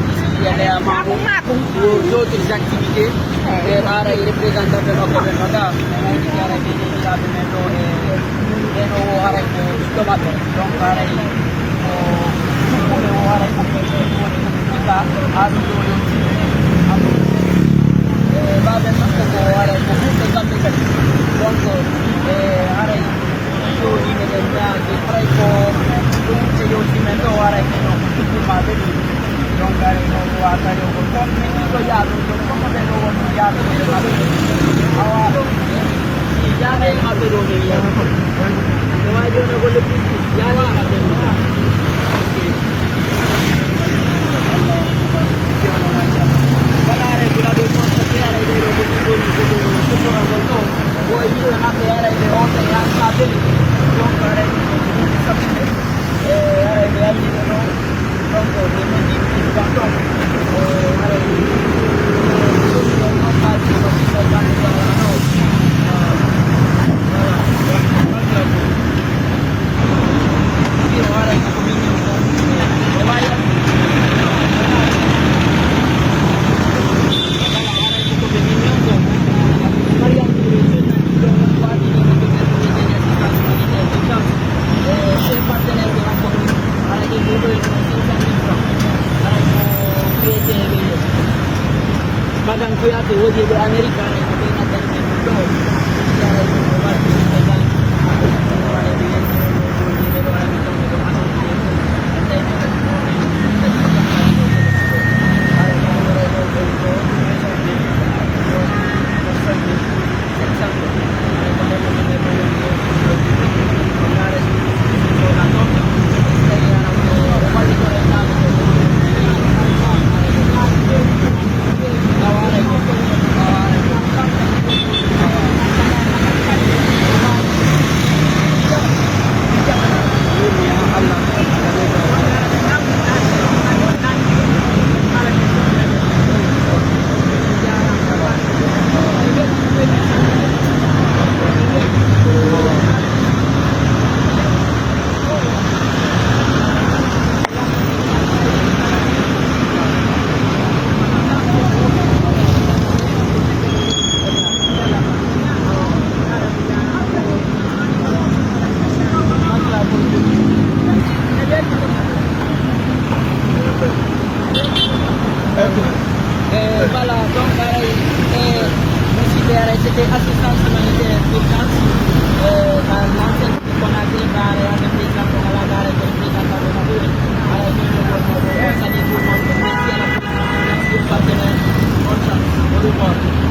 ici, elle est à Mamou pour d'autres activités. Et pareil, représentant de notre gouvernement, on dit qu'il y a des éléments et nous arrêtons de matin. Donc, pareil, on arrête de faire à بعد النقطة وعلى المفروض نظام كذا donc على يجوني من الناس يفرقوا يوم تيجي من دوارة كانوا كتبوا ما بيني donc على إنه وعلى يوم كم من يجوا يالو كم من يوم يالو ما بيني أو يالو ما بيني يالو نواجه نقول لك يالو ما بيني Magang kuya tu, dia di Amerika ni, tapi nak jadi betul. Dia voilà, donc pareil, c'était assistance humanitaire d'urgence dans l'ancienne qu'on a créé par